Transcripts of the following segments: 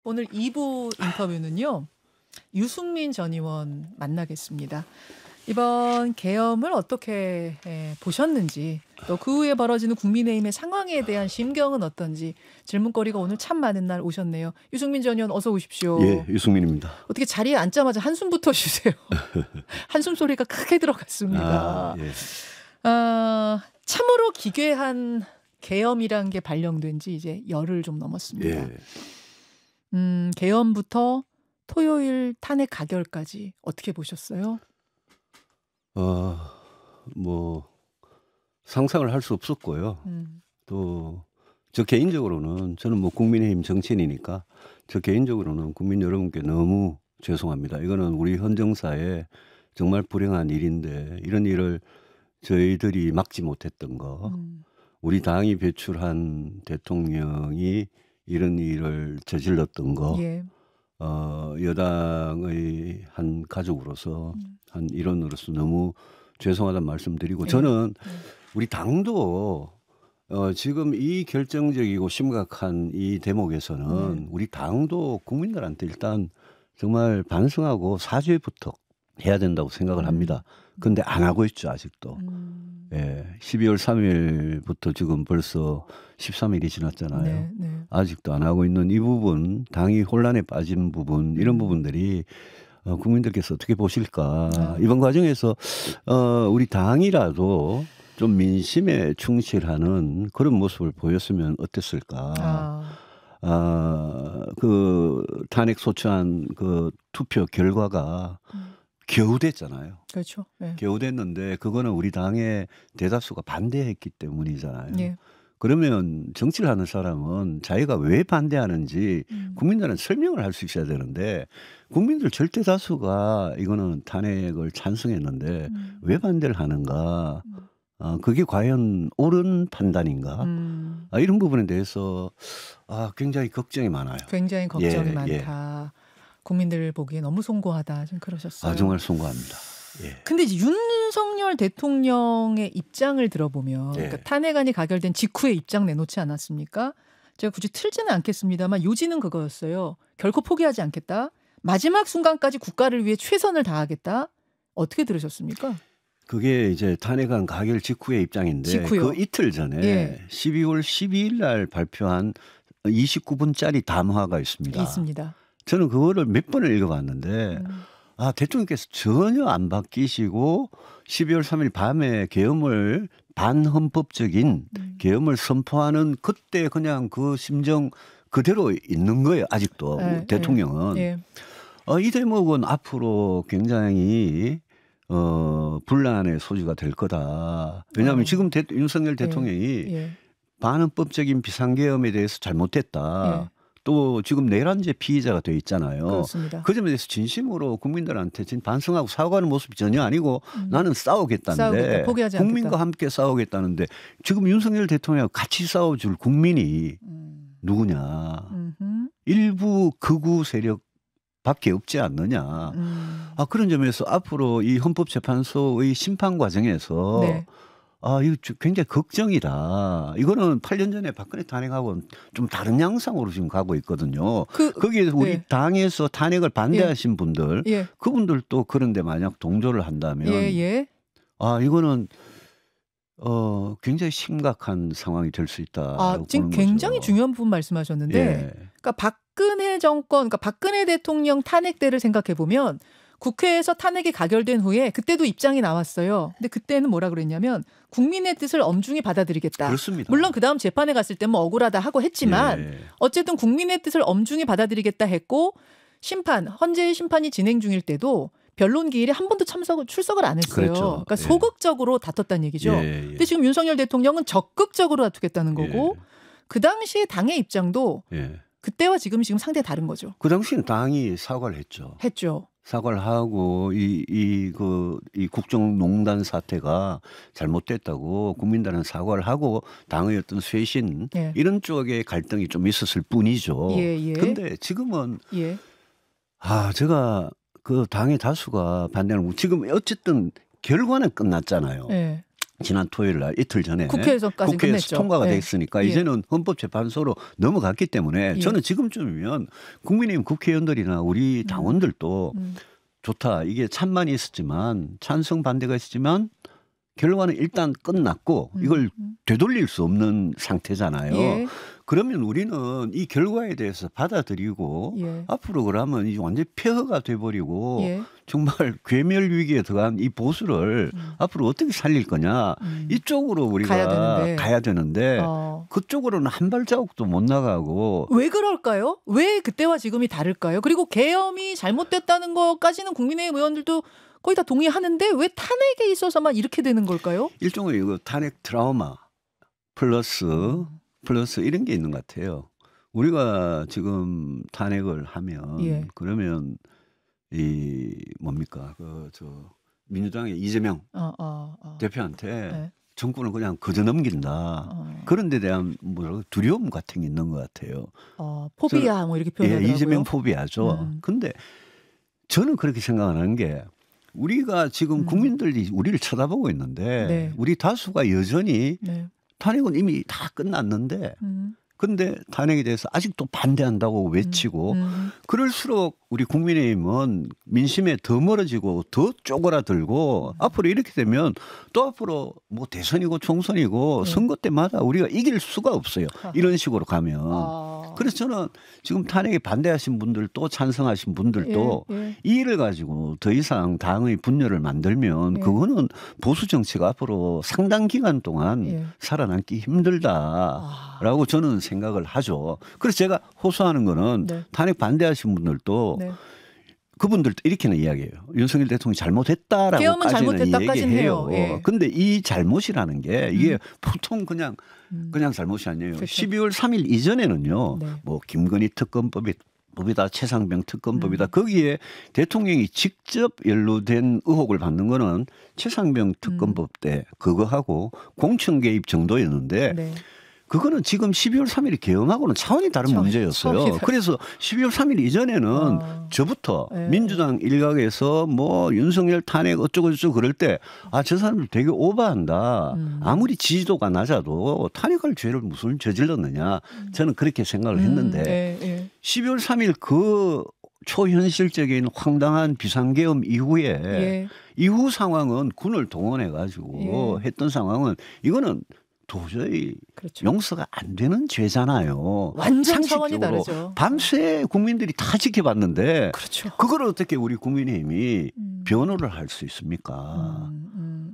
오늘 2부 인터뷰는요. 유승민 전 의원 만나겠습니다. 이번 계엄을 어떻게 보셨는지 또 그 후에 벌어지는 국민의힘의 상황에 대한 심경은 어떤지 질문거리가 오늘 참 많은 날 오셨네요. 유승민 전 의원 어서 오십시오. 예, 유승민입니다. 어떻게 자리에 앉자마자 한숨부터 쉬세요. 한숨 소리가 크게 들어갔습니다. 예. 참으로 기괴한 계엄이란 게 발령된 지 이제 열흘 좀 넘었습니다. 예. 계엄부터 토요일 탄핵 가결까지 어떻게 보셨어요? 뭐 상상을 할 수 없었고요. 또 저 개인적으로는 저는 뭐 국민의힘 정치인이니까 저 개인적으로는 국민 여러분께 너무 죄송합니다. 이거는 우리 헌정사에 정말 불행한 일인데 이런 일을 저희들이 막지 못했던 거, 우리 당이 배출한 대통령이 이런 일을 저질렀던 거, 예. 여당의 한 가족으로서 한 일원으로서 너무 죄송하다는 말씀드리고 저는 우리 당도 지금 이 결정적이고 심각한 이 대목에서는 우리 당도 국민들한테 일단 정말 반성하고 사죄부터 해야 된다고 생각을 합니다. 근데 안 하고 있죠, 아직도. 예, 12월 3일부터 지금 벌써 13일이 지났잖아요. 네, 네. 아직도 안 하고 있는 이 부분, 당이 혼란에 빠진 부분, 이런 부분들이 국민들께서 어떻게 보실까. 이번 과정에서 우리 당이라도 좀 민심에 충실하는 그런 모습을 보였으면 어땠을까. 그 탄핵 소추안 그 투표 결과가 겨우 됐잖아요. 그렇죠. 예. 겨우 됐는데 그거는 우리 당의 대다수가 반대했기 때문이잖아요. 예. 그러면 정치를 하는 사람은 자기가 왜 반대하는지 국민들은 설명을 할 수 있어야 되는데 국민들 절대 다수가 이거는 탄핵을 찬성했는데 왜 반대를 하는가? 그게 과연 옳은 판단인가? 이런 부분에 대해서 굉장히 걱정이 많아요. 굉장히 걱정이 예, 많다. 국민들 보기에 너무 송구하다. 좀 그러셨어요. 정말 송구합니다. 예. 근데 이제 윤석열 대통령의 입장을 들어보면 예. 그러니까 탄핵안이 가결된 직후에 입장 내놓지 않았습니까? 제가 굳이 틀지는 않겠습니다만 요지는 그거였어요. 결코 포기하지 않겠다. 마지막 순간까지 국가를 위해 최선을 다하겠다. 어떻게 들으셨습니까? 그게 이제 탄핵안 가결 직후의 입장인데 직후요. 그 이틀 전에 예. 12월 12일 날 발표한 29분짜리 담화가 있습니다. 있습니다. 저는 그거를 몇 번을 읽어봤는데 대통령께서 전혀 안 바뀌시고 12월 3일 밤에 계엄을 반헌법적인 계엄을 선포하는 그때 그냥 그 심정 그대로 있는 거예요. 아직도 예, 대통령은. 예. 이 대목은 앞으로 굉장히 분란의 소지가 될 거다. 왜냐하면 지금 윤석열 대통령이 예. 반헌법적인 비상계엄에 대해서 잘못했다. 예. 또 지금 내란죄 피의자가 돼 있잖아요. 그렇습니다. 그 점에 대해서 진심으로 국민들한테 반성하고 사과하는 모습이 전혀 아니고 나는 싸우겠다는데 싸우겠다, 포기하지 국민과 않겠다. 함께 싸우겠다는데 지금 윤석열 대통령과 같이 싸워줄 국민이 누구냐. 일부 극우 세력밖에 없지 않느냐. 그런 점에서 앞으로 이 헌법재판소의 심판 과정에서 네. 이거 굉장히 걱정이다. 이거는 8년 전에 박근혜 탄핵하고는 좀 다른 양상으로 지금 가고 있거든요. 거기에서 우리 네. 당에서 탄핵을 반대하신 분들, 예. 그분들도 그런데 만약 동조를 한다면, 예. 이거는 굉장히 심각한 상황이 될 수 있다. 지금 굉장히 중요한 부분 말씀하셨는데, 예. 그러니까 박근혜 정권, 그러니까 박근혜 대통령 탄핵 때를 생각해 보면 국회에서 탄핵이 가결된 후에 그때도 입장이 나왔어요. 근데 그때는 뭐라 그랬냐면 국민의 뜻을 엄중히 받아들이겠다. 그렇습니다. 물론 그 다음 재판에 갔을 때 뭐 억울하다 하고 했지만 예. 어쨌든 국민의 뜻을 엄중히 받아들이겠다 했고 헌재 심판이 진행 중일 때도 변론 기일에 한 번도 출석을 안 했어요. 그랬죠. 그러니까 예. 소극적으로 다퉜다는 얘기죠. 예. 근데 지금 윤석열 대통령은 적극적으로 다투겠다는 거고 그 당시에 당의 입장도 예. 그때와 지금 상당히 다른 거죠. 그 당시엔 당이 사과를 했죠. 사과를 하고 이 국정농단 사태가 잘못됐다고 국민들은 사과를 하고 당의 어떤 쇄신 이런 쪽에 갈등이 좀 있었을 뿐이죠. 근데 지금은 제가 그 당의 다수가 반대하는 지금 어쨌든 결과는 끝났잖아요. 지난 토요일 날 이틀 전에 국회에서까지 국회에서 끝냈죠. 통과가 예. 됐으니까 예. 이제는 헌법재판소로 넘어갔기 때문에 예. 저는 지금쯤이면 국민의힘 국회의원들이나 우리 당원들도 좋다. 이게 찬반이 있었지만 찬성 반대가 있었지만 결과는 일단 끝났고 이걸 되돌릴 수 없는 상태잖아요. 예. 그러면 우리는 이 결과에 대해서 받아들이고 예. 앞으로 그러면 이제 완전히 폐허가 돼버리고 예. 정말 괴멸 위기에 들어간 이 보수를 앞으로 어떻게 살릴 거냐 이쪽으로 우리가 가야 되는데 그쪽으로는 한 발자국도 못 나가고 왜 그럴까요? 왜 그때와 지금이 다를까요? 그리고 계엄이 잘못됐다는 것까지는 국민의힘 의원들도 거의 다 동의하는데 왜 탄핵에 있어서만 이렇게 되는 걸까요? 일종의 이거 탄핵 트라우마 플러스 이런 게 있는 것 같아요. 우리가 지금 탄핵을 하면 예. 그러면 이 뭡니까 민주당의 이재명 대표한테 네. 정권을 그냥 그저 넘긴다. 그런 데 대한 두려움 같은 게 있는 것 같아요. 포비아 뭐 이렇게 표현하더라고요. 예, 이재명 포비아죠. 근데 저는 그렇게 생각하는 게 우리가 지금 국민들이 우리를 쳐다보고 있는데 네. 우리 다수가 여전히 네. 탄핵은 이미 다 끝났는데 근데 탄핵에 대해서 아직도 반대한다고 외치고 그럴수록 우리 국민의힘은 민심에 더 멀어지고 더 쪼그라들고 앞으로 이렇게 되면 또 앞으로 뭐 대선이고 총선이고 선거 때마다 우리가 이길 수가 없어요. 이런 식으로 가면. 그래서 저는 지금 탄핵에 반대하신 분들도 찬성하신 분들도 이 일을 가지고 더 이상 당의 분열을 만들면 그거는 보수 정치가 앞으로 상당 기간 동안 살아남기 힘들다라고 저는 생각을 하죠. 그래서 제가 호소하는 거는 탄핵 반대하신 분들도 그분들도 이렇게는 이야기해요. 윤석열 대통령이 잘못했다라고까지는 얘기해요. 그런데 이 잘못이라는 게 이게 보통 그냥 잘못이 아니에요. 그렇죠. 12월 3일 이전에는요. 뭐 김건희 특검법이다, 최상병 특검법이다. 거기에 대통령이 직접 연루된 의혹을 받는 거는 최상병 특검법 때 그거하고 공천 개입 정도였는데 그거는 지금 12월 3일이 계엄하고는 차원이 다른 문제였어요. 그래서 12월 3일 이전에는 저부터 민주당 일각에서 뭐 윤석열 탄핵 어쩌고저쩌고 그럴 때 저 사람들 되게 오버한다. 아무리 지지도가 낮아도 탄핵할 죄를 무슨 저질렀느냐. 저는 그렇게 생각을 했는데 12월 3일 그 초현실적인 황당한 비상계엄 이후에 이후 상황은 군을 동원해 가지고 했던 상황은 이거는 도저히 용서가 안 되는 죄잖아요. 완전 차원이 다르죠. 밤새 국민들이 다 지켜봤는데 그렇죠. 그걸 어떻게 우리 국민의힘이 변호를 할 수 있습니까?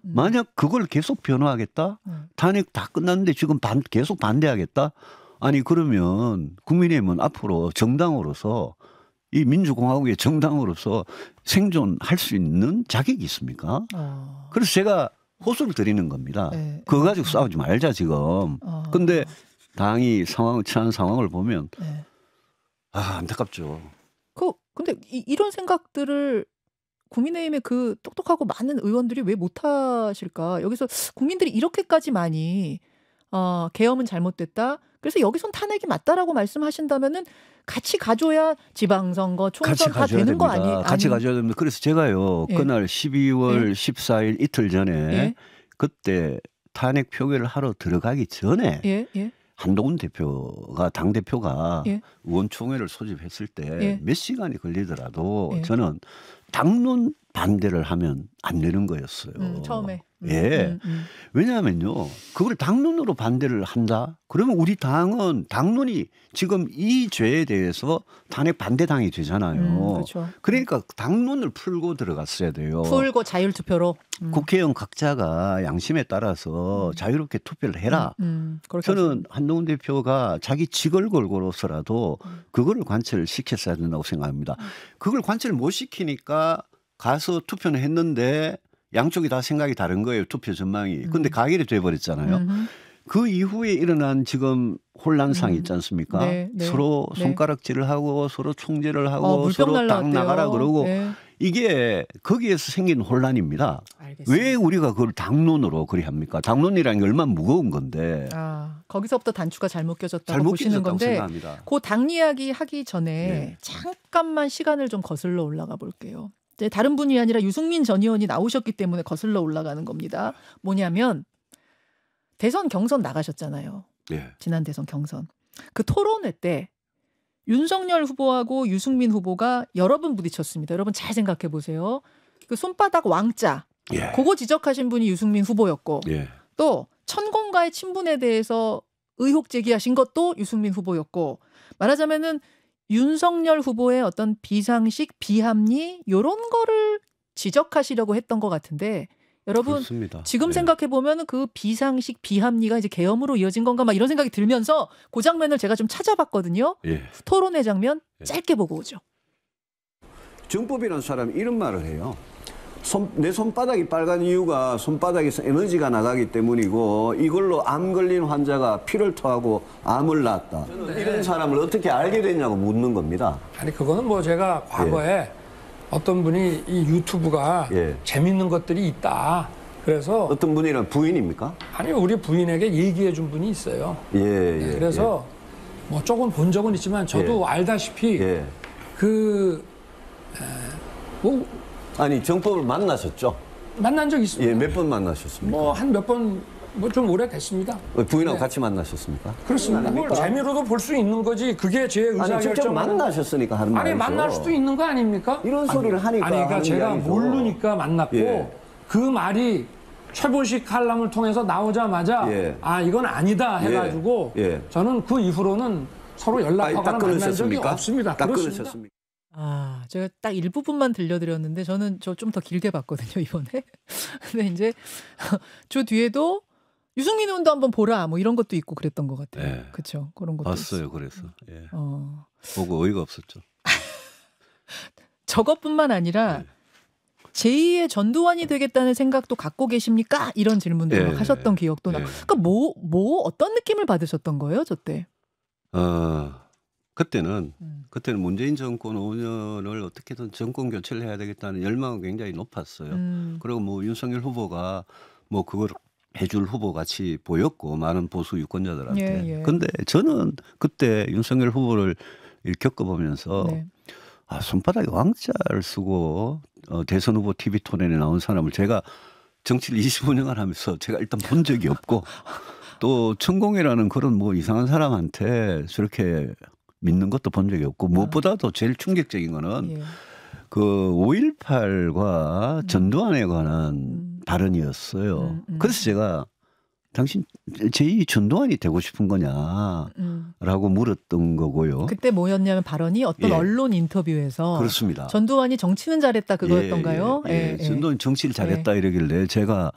만약 그걸 계속 변호하겠다? 탄핵 다 끝났는데 지금 계속 반대하겠다? 아니 그러면 국민의힘은 앞으로 정당으로서 이 민주공화국의 정당으로서 생존할 수 있는 자격이 있습니까? 그래서 제가 호소를 드리는 겁니다. 그거 가지고 싸우지 말자 지금. 근데 당이 처한 상황을 보면 안타깝죠. 근데 이런 생각들을 국민의힘의 그 똑똑하고 많은 의원들이 왜 못하실까? 여기서 국민들이 이렇게까지 많이 계엄은 잘못됐다. 그래서 여기선 탄핵이 맞다라고 말씀하신다면은 같이 가져야 지방선거, 총선 다 되는 거 아니에요? 같이 가져야 됩니다. 그래서 제가요 그날 12월 14일 이틀 전에 그때 탄핵 표결을 하러 들어가기 전에 한동훈 대표가 당 대표가 의원총회를 소집했을 때 몇 시간이 걸리더라도 저는 당론 반대를 하면 안 되는 거였어요. 처음에. 왜냐하면요. 그걸 당론으로 반대를 한다? 그러면 우리 당은 당론이 지금 이 죄에 대해서 탄핵 반대당이 되잖아요. 그렇죠. 그러니까 당론을 풀고 들어갔어야 돼요. 풀고 자율투표로. 국회의원 각자가 양심에 따라서 자유롭게 투표를 해라. 저는 한동훈 대표가 자기 직을 걸고서라도 그거를 관철을 시켰어야 된다고 생각합니다. 그걸 관철을 못 시키니까 가서 투표는 했는데 양쪽이 다 생각이 다른 거예요. 투표 전망이. 그런데 가결이 돼버렸잖아요. 그 이후에 일어난 지금 혼란상이 있지 않습니까? 서로 손가락질을 하고 서로 총질을 하고 서로 딱 나가라 그러고 이게 거기에서 생긴 혼란입니다. 알겠습니다. 왜 우리가 그걸 당론으로 그리 합니까? 당론이라는 게 얼마나 무거운 건데. 거기서부터 단추가 잘못 껴졌다고 보시는 건데 생각합니다. 그 당 이야기 하기 전에 잠깐만 시간을 좀 거슬러 올라가 볼게요. 이제 다른 분이 아니라 유승민 전 의원이 나오셨기 때문에 거슬러 올라가는 겁니다. 뭐냐면 12월 3일 대선 경선 나가셨잖아요. 예. 지난 대선 경선. 그 토론회 때 윤석열 후보하고 유승민 후보가 여러 번 부딪혔습니다. 여러분 잘 생각해 보세요. 그 손바닥 왕자. 예. 그거 지적하신 분이 유승민 후보였고 예. 또 천공과의 친분에 대해서 의혹 제기하신 것도 유승민 후보였고 말하자면은 윤석열 후보의 어떤 비상식, 비합리 이런 거를 지적하시려고 했던 것 같은데 여러분 그렇습니다. 지금 예. 생각해 보면 그 비상식, 비합리가 이제 계엄으로 이어진 건가 막 이런 생각이 들면서 그 장면을 제가 좀 찾아봤거든요. 예. 토론회 장면 예. 짧게 보고 오죠. 정법이라는 사람이 이런 말을 해요. 내 손바닥이 빨간 이유가 손바닥에서 에너지가 나가기 때문이고 이걸로 암 걸린 환자가 피를 토하고 암을 낳았다. 저는 이런 사람을 어떻게 알게 됐냐고 묻는 겁니다. 아니 그거는 뭐 제가 과거에 어떤 분이 이 유튜브가 예. 재밌는 것들이 있다. 그래서 어떤 분이란 부인입니까? 아니 우리 부인에게 얘기해 준 분이 있어요. 예, 네, 그래서 뭐 조금 본 적은 있지만 저도 알다시피 예. 뭐 아니 정법을 만나셨죠? 만난 적 있습니다. 예, 몇 번 만나셨습니까? 뭐 한 몇 번 뭐 좀 오래됐습니다. 부인하고 네. 같이 만나셨습니까? 그렇습니다. 뭘 재미로도 볼 수 있는 거지. 그게 제 아니 직접 의사결정. 만나셨으니까 하는 말이죠. 아니 만날 수도 있는 거 아닙니까? 이런 소리를 하니까 아니 그러니까 하는 제가 이야기죠. 모르니까 만났고 예. 그 말이 최보식 칼럼을 통해서 나오자마자 예. 아 이건 아니다 해가지고 예. 저는 그 이후로는 서로 연락하거나 만난 적이 없습니다. 딱 그렇습니다. 끊으셨습니까? 아, 제가 딱 일부분만 들려드렸는데 저는 저 좀 더 길게 봤거든요, 이번에. 근데 이제 저 뒤에도 유승민 의원도 한번 보라 뭐 이런 것도 있고 그랬던 것 같아요. 네. 그렇죠. 그런 것도 봤어요. 있었고. 그래서 예. 보고 보고 어이가 없었죠. 저것뿐만 아니라 네. 제2의 전두환이 되겠다는 생각도 갖고 계십니까? 이런 질문들 막 하셨던 기억도 나. 예. 그러니까 뭐 어떤 느낌을 받으셨던 거예요, 저 때? 그때는 문재인 정권 5년을 어떻게든 정권 교체를 해야 되겠다는 열망은 굉장히 높았어요. 그리고 뭐 윤석열 후보가 뭐 그걸 해줄 후보 같이 보였고 많은 보수 유권자들한테. 예, 예. 근데 저는 그때 윤석열 후보를 겪어보면서 네. 아, 손바닥에 왕자를 쓰고 대선 후보 TV 토론에 나온 사람을 제가 정치를 25년간 하면서 제가 일단 본 적이 없고 또 천공이라는 그런 뭐 이상한 사람한테 저렇게 믿는 것도 본 적이 없고 무엇보다도 제일 충격적인 거는 예. 그 5.18과 전두환에 관한 발언이었어요. 그래서 제가 당신 제2 전두환이 되고 싶은 거냐라고 물었던 거고요. 그때 뭐였냐면 발언이 어떤 예. 언론 인터뷰에서 그렇습니다. 전두환이 정치는 잘했다 그거였던가요? 예. 전두환이 정치를 잘했다 이러길래 제가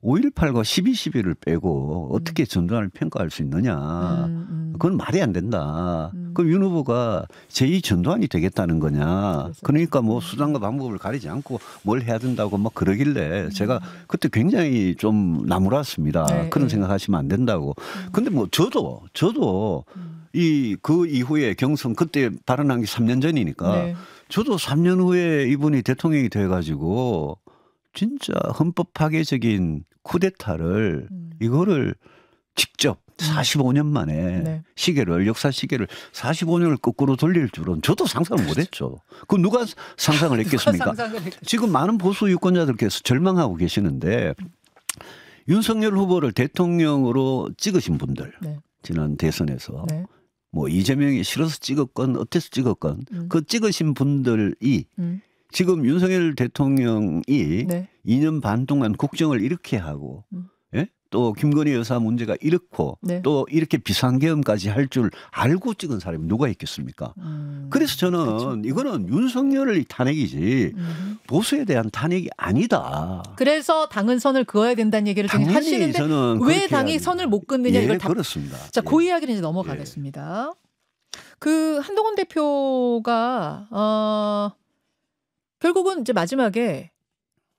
5.18과 12.12를 빼고 어떻게 전두환을 평가할 수 있느냐. 그건 말이 안 된다. 그럼 윤 후보가 제2 전두환이 되겠다는 거냐. 그러니까 뭐 수단과 방법을 가리지 않고 뭘 해야 된다고 막 그러길래 제가 그때 굉장히 좀 나무랐습니다. 네, 그런 네. 생각하시면 안 된다고. 근데 뭐 저도 그 이후에 경선 그때 발언한 게 3년 전이니까 네. 저도 3년 후에 이분이 대통령이 돼가지고 진짜 헌법 파괴적인 쿠데타를 이거를 직접 45년 만에 네. 역사 시계를 45년을 거꾸로 돌릴 줄은 저도 상상을 못했죠. 그 누가 상상을 했겠습니까? 상상을 했겠어요. 지금 많은 보수 유권자들께서 절망하고 계시는데 윤석열 후보를 대통령으로 찍으신 분들 네. 지난 대선에서 네. 뭐 이재명이 싫어서 찍었건 어때서 찍었건 그 찍으신 분들이 음. 지금 윤석열 대통령이 네. 2년 반 동안 국정을 이렇게 하고 예? 또 김건희 여사 문제가 이렇고 네. 또 이렇게 비상계엄까지 할 줄 알고 찍은 사람이 누가 있겠습니까? 그래서 저는 그렇죠. 이거는 윤석열의 탄핵이지 보수에 대한 탄핵이 아니다. 그래서 당은 선을 그어야 된다는 얘기를 지금 당연히 하시는데 저는 왜 그렇게 당이 해야 선을 못 끊느냐 예, 이걸 다. 그렇습니다. 자, 예. 그 이야기는 이제 넘어가겠습니다. 그 한동훈 대표가 결국은 이제 마지막에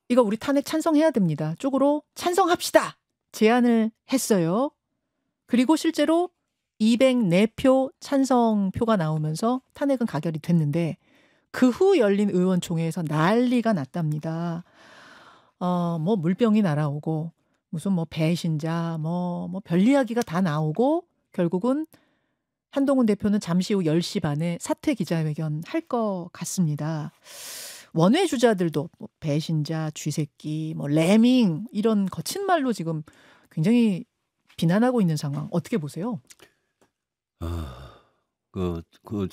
이거 우리 탄핵 찬성해야 됩니다. 쪽으로 찬성합시다. 제안을 했어요. 그리고 실제로 204표 찬성표가 나오면서 탄핵은 가결이 됐는데 그 후 열린 의원총회에서 난리가 났답니다. 뭐 물병이 날아오고 무슨 뭐 배신자 뭐 별 이야기가 다 나오고 결국은 한동훈 대표는 잠시 후 10시 반에 사퇴 기자회견 할 것 같습니다. 원외 주자들도 뭐 배신자, 쥐새끼, 뭐 레밍 이런 거친 말로 지금 굉장히 비난하고 있는 상황 어떻게 보세요?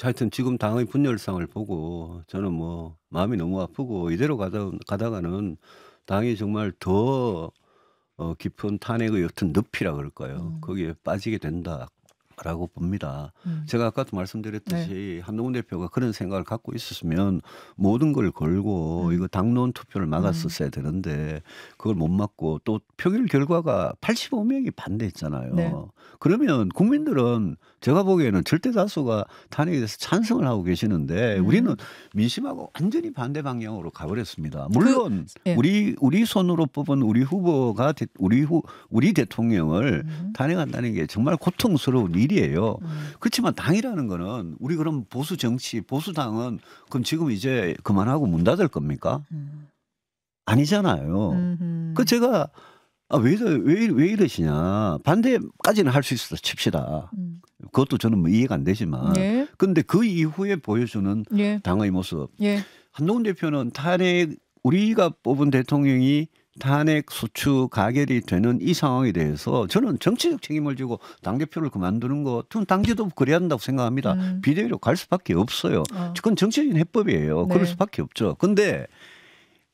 하여튼 지금 당의 분열상을 보고 저는 뭐 마음이 너무 아프고 이대로 가다가는 당이 정말 더 깊은 탄핵의 어떤 늪이라 그럴까요? 거기에 빠지게 된다라고 봅니다. 제가 아까도 말씀드렸듯이 한동훈 대표가 그런 생각을 갖고 있었으면 모든 걸 걸고 이거 당론 투표를 막았었어야 되는데 그걸 못 막고 또 표결 결과가 85명이 반대했잖아요. 네. 그러면 국민들은 제가 보기에는 절대 다수가 탄핵에 대해서 찬성을 하고 계시는데 우리는 민심하고 완전히 반대 방향으로 가버렸습니다. 물론 예. 우리 손으로 뽑은 우리 후보가 우리 대통령을 탄핵한다는 게 정말 고통스러운 일이에요. 그렇지만 당이라는 거는 우리 그럼 보수 정치, 보수당은 그럼 지금 이제 그만하고 문 닫을 겁니까? 아니잖아요. 그 제가 왜 이러시냐. 반대까지는 할 수 있어 칩시다. 그것도 저는 뭐 이해가 안 되지만. 예. 근데 그 이후에 보여주는 예. 당의 모습. 예. 한동훈 대표는 우리가 뽑은 대통령이 탄핵 소추 가결이 되는 이 상황에 대해서 저는 정치적 책임을 지고 당대표를 그만두는 거 당제도 그래야 한다고 생각합니다. 비대위로 갈 수밖에 없어요. 그건 정치적인 해법이에요. 네. 그럴 수밖에 없죠. 근데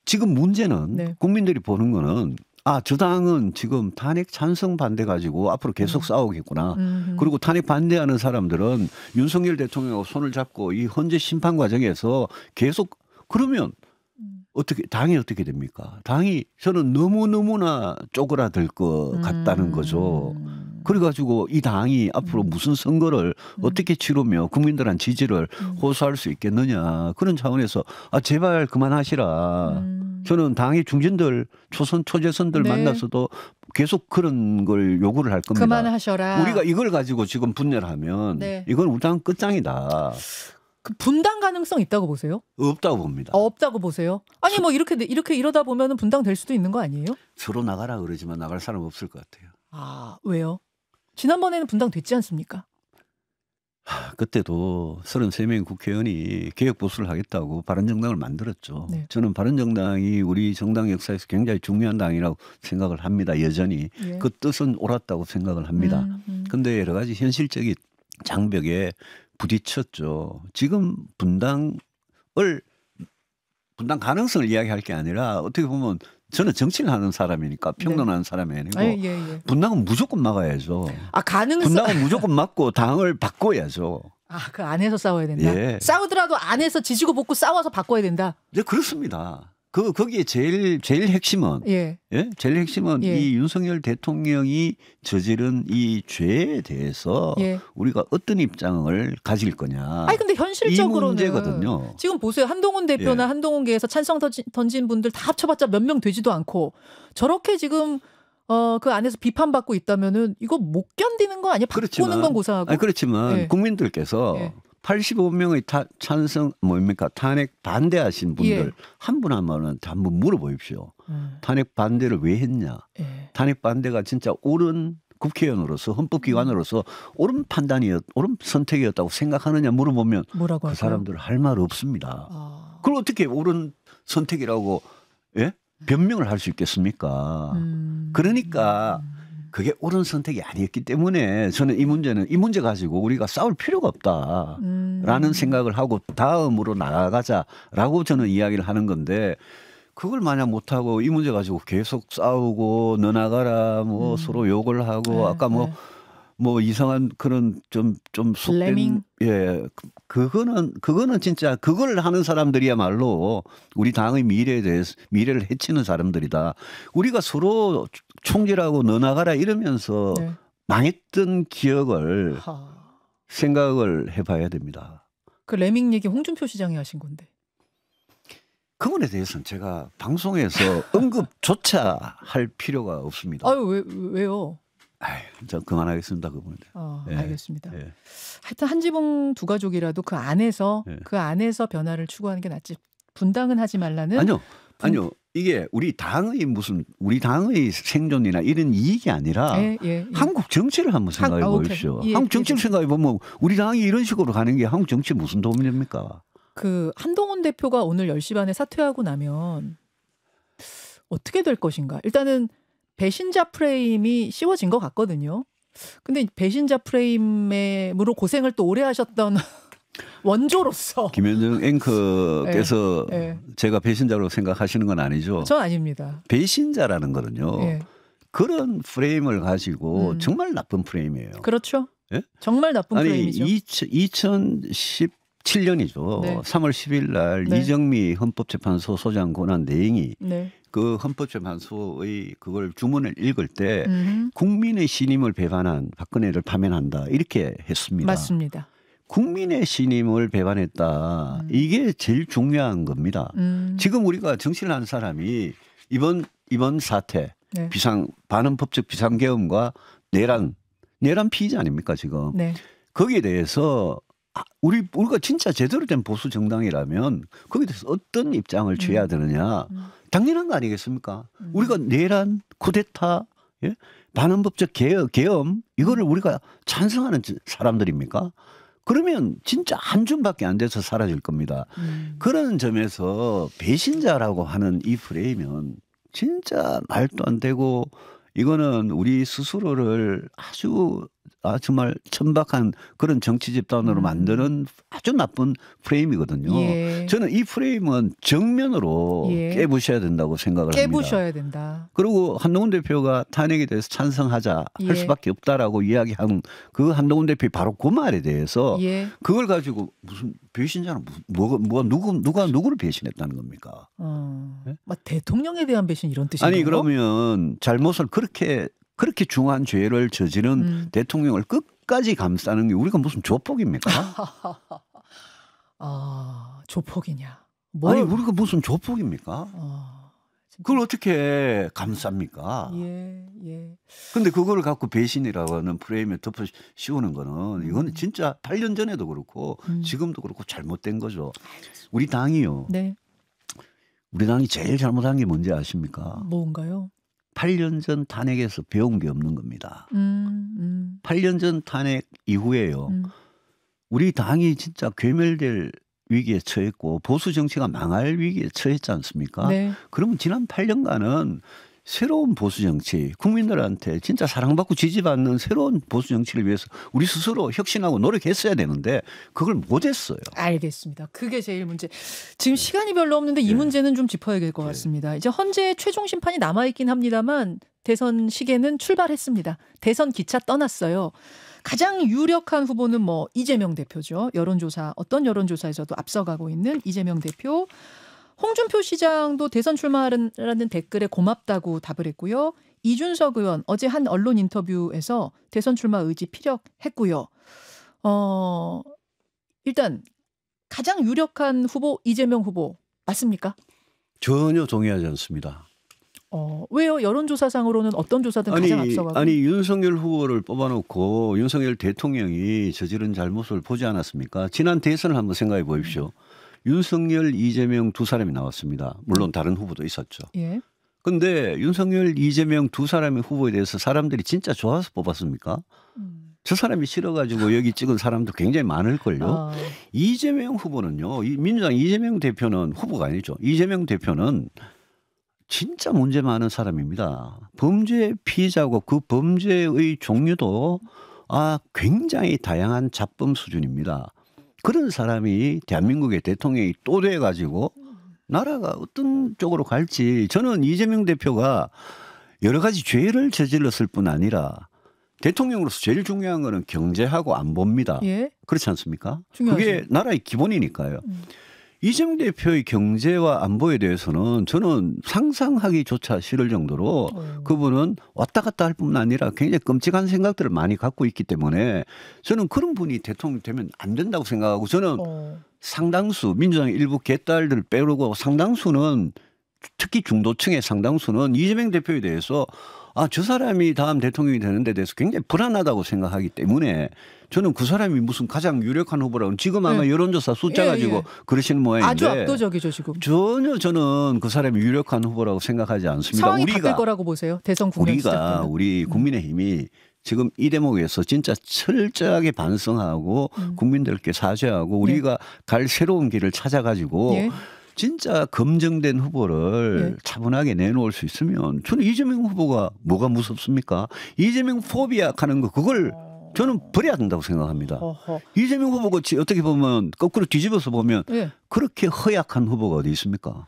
지금 문제는 네. 국민들이 보는 거는 저 당은 지금 탄핵 찬성 반대 가지고 앞으로 계속 싸우겠구나. 그리고 탄핵 반대하는 사람들은 윤석열 대통령하고 손을 잡고 이 헌재 심판 과정에서 계속 그러면 당이 어떻게 됩니까? 당이 저는 너무너무나 쪼그라들 것 같다는 거죠. 그래가지고 이 당이 앞으로 무슨 선거를 어떻게 치르며 국민들한 지지를 호소할 수 있겠느냐. 그런 차원에서 제발 그만하시라. 저는 당의 중진들 초재선들 네. 만나서도 계속 그런 걸 요구를 할 겁니다. 그만하셔라. 우리가 이걸 가지고 지금 분열하면 네. 이건 우리 당 끝장이다. 그 분당 가능성 있다고 보세요? 없다고 봅니다. 없다고 보세요? 아니 뭐 이렇게 이러다 보면은 분당 될 수도 있는 거 아니에요? 서로 나가라 그러지만 나갈 사람 없을 것 같아요. 왜요? 지난번에는 분당 됐지 않습니까? 그때도 33명 국회의원이 개혁보수를 하겠다고 바른정당을 만들었죠. 네. 저는 바른정당이 우리 정당 역사에서 굉장히 중요한 당이라고 생각을 합니다. 여전히. 예. 그 뜻은 옳았다고 생각을 합니다. 그런데 여러 가지 현실적인 장벽에 부딪혔죠. 지금 분당 가능성을 이야기할 게 아니라 어떻게 보면 저는 정치를 하는 사람이니까 평론하는 사람이 아니고 예. 분당은 무조건 막아야죠. 가능성. 분당은 무조건 막고 당을 바꿔야죠. 그 안에서 싸워야 된다. 예. 싸우더라도 안에서 지지고 볶고 싸워서 바꿔야 된다. 네, 그렇습니다. 거기에 제일 핵심은 제일 핵심은 예. 이 윤석열 대통령이 저지른 이 죄에 대해서 우리가 어떤 입장을 가질 거냐. 근데 현실적으로는 이 문제거든요. 지금 보세요. 한동훈 대표나 한동훈계에서 찬성 던진 분들 다 합쳐봤자 몇 명 되지도 않고 저렇게 지금 그 안에서 비판받고 있다면은 이거 못 견디는 거 아니야? 바꾸는 건 고사하고. 그렇지만 국민들께서 85명의 찬성 탄핵 반대하신 분들 한 분 한 분은 한번 물어보십시오. 탄핵 반대를 왜 했냐? 탄핵 반대가 진짜 옳은 국회의원으로서 헌법기관으로서 옳은 옳은 선택이었다고 생각하느냐 물어보면 뭐라고 그 사람들 할 말 없습니다. 그걸 어떻게 옳은 선택이라고 변명을 할 수 있겠습니까? 그러니까 그게 옳은 선택이 아니었기 때문에 저는 이 문제 가지고 우리가 싸울 필요가 없다라는 생각을 하고 다음으로 나아가자라고 저는 이야기를 하는 건데 그걸 만약 못하고 이 문제 가지고 계속 싸우고 너 나가라 뭐 서로 욕을 하고 아까 뭐 이상한 그런 좀 속된 그거는 진짜 그걸 하는 사람들이야말로 우리 당의 미래에 대해서 미래를 해치는 사람들이다. 우리가 서로 총질하고 너 나가라 이러면서 망했던 기억을 생각을 해봐야 됩니다. 그 레밍 얘기 홍준표 시장이 하신 건데. 그분에 대해서는 제가 방송에서 언급조차 할 필요가 없습니다. 왜요? 저 그만하겠습니다. 그분에. 알겠습니다. 하여튼 한지붕 두 가족이라도 그 안에서 변화를 추구하는 게 낫지. 분당은 하지 말라는. 아니요. 이게 우리 당의 생존이나 이런 이익이 아니라 한국 정치를 한번 생각해 보십시오. 한국 정치를 생각해 보면 우리 당이 이런 식으로 가는 게 한국 정치에 무슨 도움이 됩니까? 그 한동훈 대표가 오늘 10시 반에 사퇴하고 나면 어떻게 될 것인가? 일단은 배신자 프레임이 씌워진 것 같거든요. 근데 배신자 프레임으로 고생을 또 오래 하셨던 원조로서 김현정 앵커께서 네. 제가 배신자로 생각하시는 건 아니죠. 전 아닙니다. 배신자라는 거는요. 네. 그런 프레임을 가지고 정말 나쁜 프레임이에요. 그렇죠. 예? 정말 나쁜 아니, 프레임이죠. 2017년이죠. 네. 3월 10일 날 네. 이정미 헌법재판소 소장 권한 내용이 네. 그 헌법재판소의 그걸 주문을 읽을 때 음흠. 국민의 신임을 배반한 박근혜를 파면한다 이렇게 했습니다. 맞습니다. 국민의 신임을 배반했다. 이게 제일 중요한 겁니다. 지금 우리가 정치를 하는 사람이 이번 사태 네. 반헌법적 비상계엄과 내란 피의자 아닙니까 지금? 네. 거기에 대해서 우리가 진짜 제대로 된 보수 정당이라면 거기에 대해서 어떤 입장을 취해야 되느냐 당연한 거 아니겠습니까? 우리가 내란, 쿠데타, 예? 반헌법적 계엄 이거를 우리가 찬성하는 사람들입니까? 그러면 진짜 한 줌밖에 안 돼서 사라질 겁니다. 그런 점에서 배신자라고 하는 이 프레임은 진짜 말도 안 되고 이거는 우리 스스로를 아주 정말 천박한 그런 정치 집단으로 만드는 아주 나쁜 프레임이거든요. 예. 저는 이 프레임은 정면으로 예. 깨부셔야 된다고 생각을 합니다. 깨부셔야 된다. 그리고 한동훈 대표가 탄핵에 대해서 찬성하자 예. 할 수밖에 없다라고 이야기한 그 한동훈 대표의 바로 그 말에 대해서 예. 그걸 가지고 무슨 배신자는 누가 누구를 배신했다는 겁니까? 막 대통령에 대한 배신 이런 뜻인가요? 아니 그러면 잘못을 그렇게 중한 죄를 저지른 대통령을 끝까지 감싸는 게 우리가 무슨 조폭입니까? 조폭이냐? 아니 우리가 무슨 조폭입니까? 진짜. 그걸 어떻게 감쌉니까? 예, 예. 근데 그걸 갖고 배신이라고 하는 프레임에 덮어 씌우는 거는 이거는 진짜 8년 전에도 그렇고 지금도 그렇고 잘못된 거죠. 우리 당이요. 네. 우리 당이 제일 잘못한 게 뭔지 아십니까? 뭔가요? 8년 전 탄핵에서 배운 게 없는 겁니다. 8년 전 탄핵 이후에요. 우리 당이 진짜 괴멸될 위기에 처했고 보수 정치가 망할 위기에 처했지 않습니까? 네. 그러면 지난 8년간은 새로운 보수 정치, 국민들한테 진짜 사랑받고 지지받는 새로운 보수 정치를 위해서 우리 스스로 혁신하고 노력했어야 되는데 그걸 못했어요. 알겠습니다. 그게 제일 문제. 지금 시간이 별로 없는데 이 문제는 좀 짚어야 될 것 같습니다. 이제 헌재 최종 심판이 남아있긴 합니다만 대선 시계는 출발했습니다. 대선 기차 떠났어요. 가장 유력한 후보는 뭐 이재명 대표죠. 여론조사 어떤 여론조사에서도 앞서가고 있는 이재명 대표. 홍준표 시장도 대선 출마하라는 댓글에 고맙다고 답을 했고요. 이준석 의원 어제 한 언론 인터뷰에서 대선 출마 의지 피력했고요. 일단 가장 유력한 후보 이재명 후보 맞습니까? 전혀 동의하지 않습니다. 왜요? 여론조사상으로는 어떤 조사든 가장 앞서가고. 아니 윤석열 후보를 뽑아놓고 윤석열 대통령이 저지른 잘못을 보지 않았습니까? 지난 대선을 한번 생각해 보십시오. 윤석열, 이재명 두 사람이 나왔습니다. 물론 다른 후보도 있었죠. 예. 근데 윤석열, 이재명 두 사람의 후보에 대해서 사람들이 진짜 좋아서 뽑았습니까? 저 사람이 싫어가지고 여기 찍은 사람도 굉장히 많을걸요. 이재명 후보는요. 민주당 이재명 대표는 후보가 아니죠. 이재명 대표는 진짜 문제 많은 사람입니다. 범죄 피해자고 그 범죄의 종류도 굉장히 다양한 잡범 수준입니다. 그런 사람이 대한민국의 대통령이 또 돼가지고 나라가 어떤 쪽으로 갈지 저는 이재명 대표가 여러 가지 죄를 저질렀을 뿐 아니라 대통령으로서 제일 중요한 거는 경제하고 안보입니다. 예. 그렇지 않습니까? 중요하죠. 그게 나라의 기본이니까요. 이재명 대표의 경제와 안보에 대해서는 저는 상상하기조차 싫을 정도로 그분은 왔다 갔다 할 뿐만 아니라 굉장히 끔찍한 생각들을 많이 갖고 있기 때문에 저는 그런 분이 대통령 되면 안 된다고 생각하고 저는 상당수 민주당의 일부 개딸들 빼고 상당수는 특히 중도층의 상당수는 이재명 대표에 대해서 저 사람이 다음 대통령이 되는 데 대해서 굉장히 불안하다고 생각하기 때문에 저는 그 사람이 무슨 가장 유력한 후보라고 지금 아마 여론조사 숫자 가지고 그러시는 모양인데 아주 압도적이죠 지금. 전혀 저는 그 사람이 유력한 후보라고 생각하지 않습니다. 상황이 바뀔 거라고 보세요. 대선 국면 시작되면. 우리 국민의힘이 지금 이 대목에서 진짜 철저하게 반성하고 국민들께 사죄하고 우리가 갈 새로운 길을 찾아가지고 진짜 검증된 후보를 네. 차분하게 내놓을 수 있으면 저는 이재명 후보가 뭐가 무섭습니까? 이재명 포비아 하는 거 그걸 저는 버려야 된다고 생각합니다. 어허. 이재명 후보가 어떻게 보면 거꾸로 뒤집어서 보면 예. 그렇게 허약한 후보가 어디 있습니까?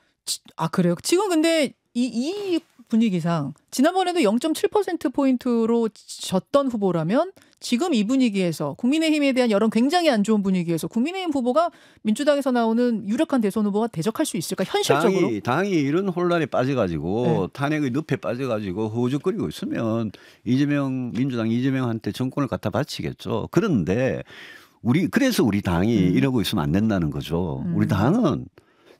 아 그래요? 지금 근데 이 분위기상 지난번에도 0.7%포인트로 졌던 후보라면 지금 이 분위기에서 국민의힘에 대한 여론 굉장히 안 좋은 분위기에서 국민의힘 후보가 민주당에서 나오는 유력한 대선 후보와 대적할 수 있을까? 현실적으로? 당이 이런 혼란에 빠져가지고 네. 탄핵의 늪에 빠져가지고 허우적거리고 있으면 민주당 이재명한테 정권을 갖다 바치겠죠. 그런데 그래서 우리 당이 이러고 있으면 안 된다는 거죠. 우리 당은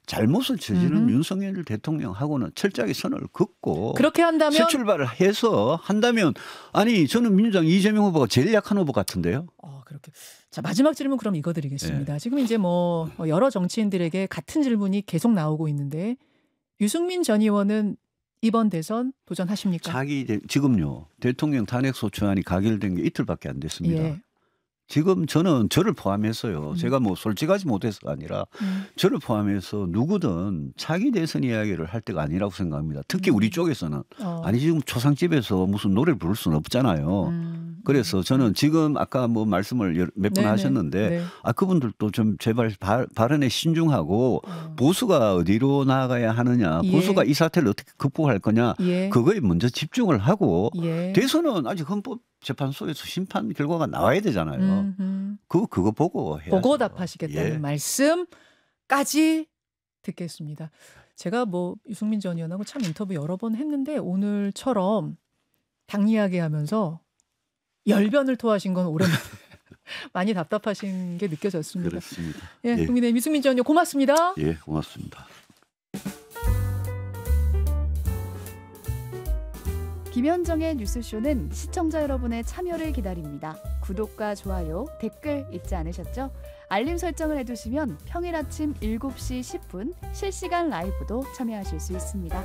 잘못을 저지른 윤석열 대통령하고는 철저하게 선을 긋고 그렇게 한다면 새 출발을 해서 한다면 아니 저는 민주당 이재명 후보가 제일 약한 후보 같은데요. 그렇게. 자 마지막 질문 그럼 이거 드리겠습니다. 지금 이제 뭐 여러 정치인들에게 같은 질문이 계속 나오고 있는데 유승민 전 의원은 이번 대선 도전하십니까? 지금요 대통령 탄핵소추안이 가결된 게 이틀밖에 안 됐습니다. 예. 지금 저는 저를 포함해서요. 제가 뭐 솔직하지 못해서가 아니라 저를 포함해서 누구든 차기 대선 이야기를 할 때가 아니라고 생각합니다. 특히 우리 쪽에서는. 아니 지금 초상집에서 무슨 노래를 부를 수는 없잖아요. 그래서 저는 지금 아까 뭐 말씀을 몇 번 하셨는데 네. 그분들도 좀 제발 발언에 신중하고 보수가 어디로 나아가야 하느냐. 예. 보수가 이 사태를 어떻게 극복할 거냐. 예. 그거에 먼저 집중을 하고 예. 대선은 아직 헌법재판소에서 심판 결과가 나와야 되잖아요. 그거 보고 해야죠. 보고 답하시겠다는 말씀까지 듣겠습니다. 제가 뭐 유승민 전 의원하고 참 인터뷰 여러 번 했는데 오늘처럼 당 이야기하면서 열변을 토하신 건 오랜만에 많이 답답하신 게 느껴졌습니다. 그렇습니다. 예, 국민의힘 유승민 전 의원 고맙습니다. 예, 고맙습니다. 김현정의 뉴스쇼는 시청자 여러분의 참여를 기다립니다. 구독과 좋아요, 댓글 잊지 않으셨죠? 알림 설정을 해두시면 평일 아침 7시 10분 실시간 라이브도 참여하실 수 있습니다.